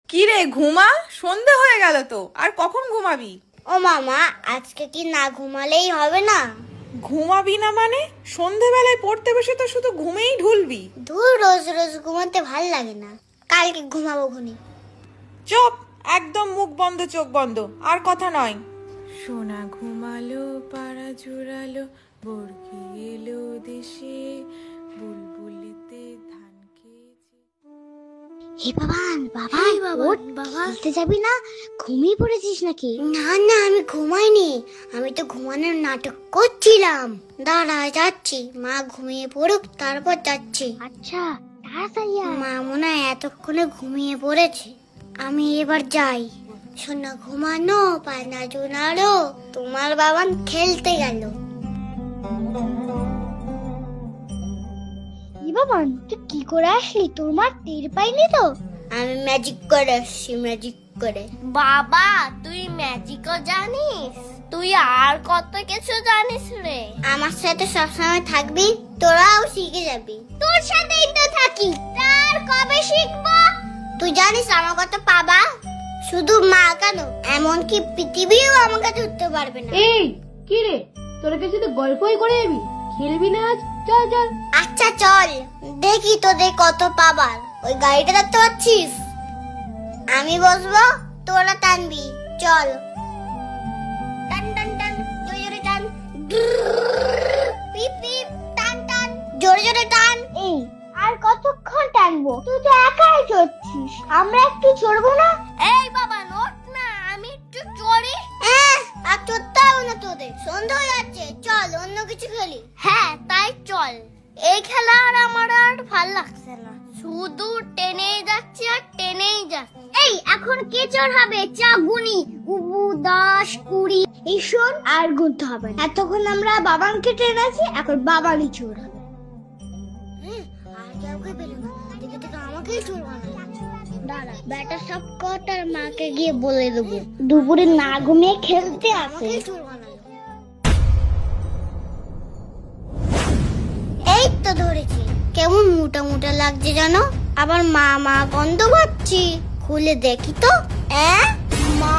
কি রে ঘুমা, সন্ধে হয়ে গেল তো, আর কখন ঘুমাবি? ও মামা, আজকে কি না ঘুমালেই হবে না? ঘুমাবি না মানে? সন্ধেবেলায় পড়তে বসে তো শুধু ঘুমেই ঢুলবি। ধুর, রোজ রোজ ঘুমাতে ভাল লাগে না, কালকে ঘুমাবো খুনি। চুপ, একদম মুখ বন্ধ চোখ বন্ধ, আর কথা নয়। সোনা ঘুমালো, পাড়া জুড়ালো, বর্গি এলো দেশে, বুলবুলিতে ধান খেয়েছে। হে বাবান, বাবা খেলতে যাবি না? ঘুমিয়ে পড়েছিস নাকি? না না, আমি ঘুমাইনি, আমি তো ঘুমানোর নাটক করছিলাম। দাঁড়া, যাচ্ছি, মা ঘুমিয়ে পড়ুক তারপর যাচ্ছি। আচ্ছা, তাড়াতাড়ি আয়। মা মনে হয় এতক্ষণে ঘুমিয়ে পড়েছে, আমি এবার যাই। সোনা ঘুমানো, পানা জোনালো, তোমার বাবান খেলতে গেল। বাবান, তুই কি করে আসলি? তোর মা টের পাইনি তো? আমি ম্যাজিক করে আসছি, ম্যাজিক করে। বাবা, তুই ম্যাজিকও জানিস? তুই আর কত কিছু জানিস রে। আমার সাথে সবসময় থাকবি, তোরাও শিখে যাবি। তোর সাথেই তো থাকি, তার কবে শিখবো? তুই জানিস আমার কত পাবা? শুধু মা কেন, এমনকি পৃথিবীও আমাকে ধরতে পারবে না। এই কি রে, তোরা কাছে তো গল্পই করে যাবি, খেলবি না আজ? চল চল। আচ্ছা চল, দেখি তোদের কত পাবার। ওই গাড়িটা দেখতে পাচ্ছিস? আমি বসবো, তোরা টানবি। চল, টান টান টান, জোরে জোরে টান। পিপ পিপ, টান টান, জোরে জোরে টান। এই, আর কতক্ষণ টানবো? তুই তো একাই চড়ছিস, আমরা একটু চড়বো না? এই বাবা, নোট না, আমি একটু চড়ি। আর চড়তে হবে না তোদের, সন্ধ্যা হয়ে যাচ্ছে। চল, অন্য কিছু খেলি। হ্যাঁ, তাই চল। এই খেলা আর আমার আর ভাল লাগছে না, শুধু টেনেই যাচ্ছি আর টেনেই যাচ্ছি। এই, এখন কে চোর হবে? চা গুনি, উবু 10 20। এই শোন, আর গুনতে হবে না। এতক্ষণ আমরা বাবানকে টেনেছি, এখন বাবানই চোর হবে। আর কাউকে পেলো না, দেখে দেখে আমাকেই চোর বানালো। দাঁড়া, বেটা সব কটার মাকে গিয়ে বলে দেবো দুপুরে না ঘুমিয়ে খেলতে আসে। এই তো ধরেছি। কেমন মোটা মোটা লাগছে জানো? আবার মা মা গন্ধ পাচ্ছি। খুলে দেখি তো। মা,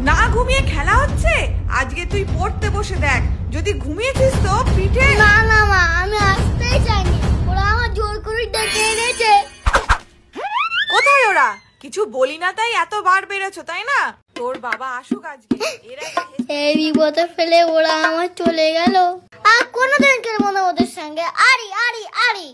না ঘুমিয়ে খেলা হচ্ছে? আজকে তুই পড়তে বসে দেখ, যদি ঘুমিয়েছিস তো পিঠে। না না মা, আমি আসতেই চাইনি, ওরা আমার জোর করে ডেকে এনেছে। কোথায় ওরা? কিছু বলি না তাই এতবার বেরোছো, তাই না? তোর বাবা আসুক আজকে, এই বিপদে ফেলে ওরা আমার চলে গেল। আর কোনোদিন খেলবো না ওদের সঙ্গে। আরি আরি আরি।